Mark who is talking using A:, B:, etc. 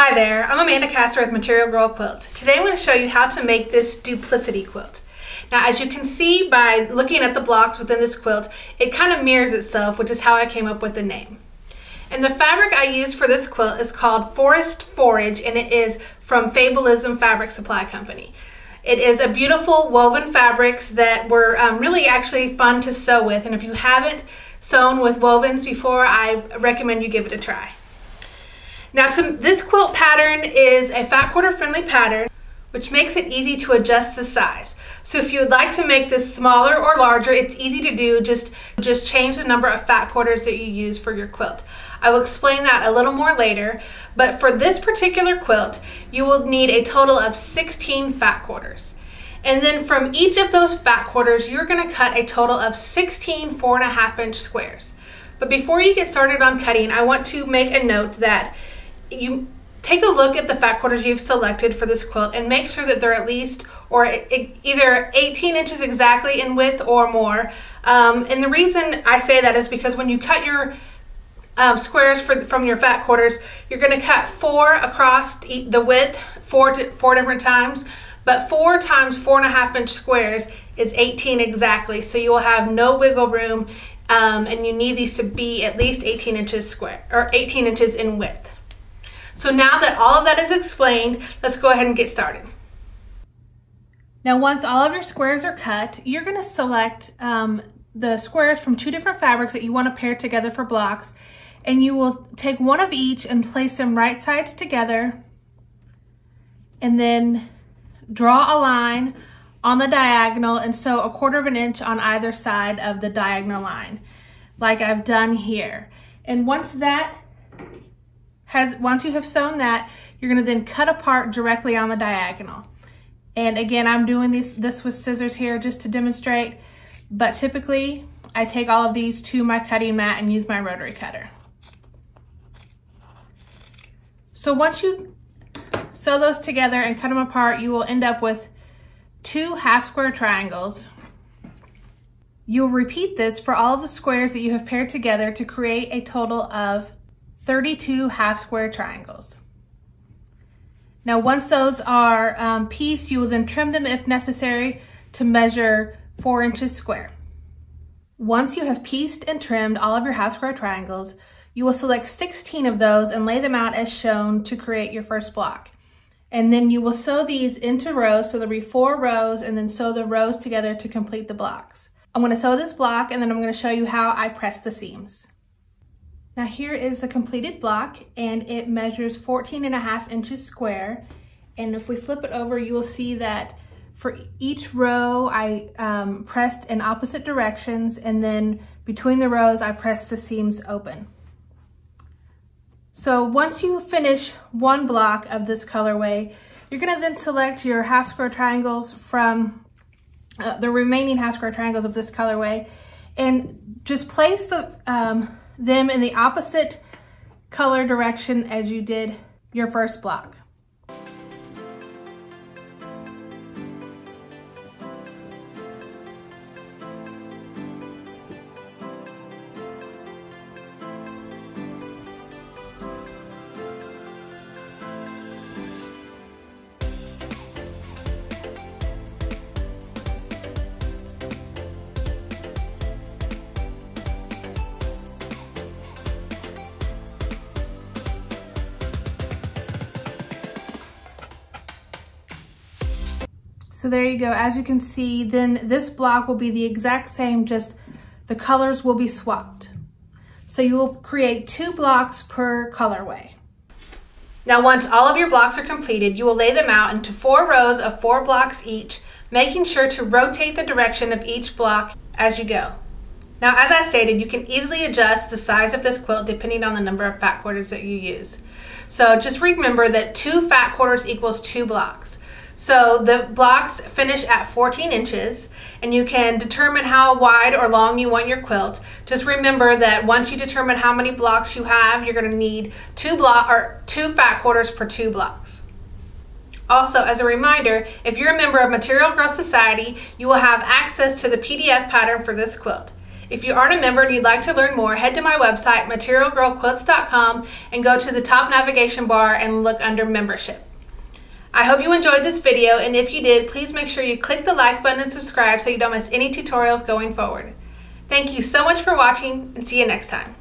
A: Hi there, I'm Amanda Castor with Material Girl Quilts. Today I'm going to show you how to make this Duplicity quilt. Now as you can see by looking at the blocks within this quilt, it kind of mirrors itself, which is how I came up with the name. And the fabric I used for this quilt is called Forest Forage, and it is from Fabulism Fabric Supply Company. It is a beautiful woven fabrics that were really actually fun to sew with, and if you haven't sewn with wovens before, I recommend you give it a try. Now this quilt pattern is a fat quarter friendly pattern, which makes it easy to adjust the size. So if you would like to make this smaller or larger, it's easy to do. Just change the number of fat quarters that you use for your quilt. I will explain that a little more later, but for this particular quilt, you will need a total of 16 fat quarters. And then from each of those fat quarters, you're gonna cut a total of 16 4.5-inch squares. But before you get started on cutting, I want to make a note that you take a look at the fat quarters you've selected for this quilt and make sure that they're at least either 18 inches exactly in width or more. And the reason I say that is because when you cut your squares from your fat quarters, you're going to cut 4 across the width four different times, but 4 times 4.5-inch squares is 18 exactly, so you will have no wiggle room, and you need these to be at least 18 inches square or 18 inches in width. So now that all of that is explained, let's go ahead and get started. Now once all of your squares are cut, you're going to select the squares from 2 different fabrics that you want to pair together for blocks, and you will take one of each and place them right sides together, and then draw a line on the diagonal and sew 1/4 inch on either side of the diagonal line, like I've done here. And once you have sewn that, you're going to then cut apart directly on the diagonal. And again, I'm doing this with scissors here just to demonstrate, but typically I take all of these to my cutting mat and use my rotary cutter. So once you sew those together and cut them apart, you will end up with 2 half-square triangles. You'll repeat this for all of the squares that you have paired together to create a total of 32 half-square triangles. Now once those are pieced, you will then trim them if necessary to measure 4 inches square. Once you have pieced and trimmed all of your half-square triangles, you will select 16 of those and lay them out as shown to create your first block. And then you will sew these into rows, so there'll be 4 rows, and then sew the rows together to complete the blocks. I'm going to sew this block, and then I'm going to show you how I press the seams. Now here is the completed block, and it measures 14.5 inches square. And if we flip it over, you will see that for each row I pressed in opposite directions, and then between the rows I pressed the seams open. So once you finish one block of this colorway, you're going to then select your half-square triangles from the remaining half-square triangles of this colorway, and just place them in the opposite color direction as you did your first block. So there you go. As you can see, then this block will be the exact same, just the colors will be swapped. So you will create 2 blocks per colorway. Now once all of your blocks are completed, you will lay them out into 4 rows of 4 blocks each, making sure to rotate the direction of each block as you go. Now as I stated, you can easily adjust the size of this quilt depending on the number of fat quarters that you use. So just remember that 2 fat quarters equals 2 blocks. So the blocks finish at 14 inches, and you can determine how wide or long you want your quilt. Just remember that once you determine how many blocks you have, you're going to need 2 fat quarters per 2 blocks. Also, as a reminder, if you're a member of Material Girl Society, you will have access to the PDF pattern for this quilt. If you aren't a member and you'd like to learn more, head to my website, materialgirlquilts.com, and go to the top navigation bar and look under membership. I hope you enjoyed this video, and if you did, please make sure you click the like button and subscribe so you don't miss any tutorials going forward. Thank you so much for watching, and see you next time.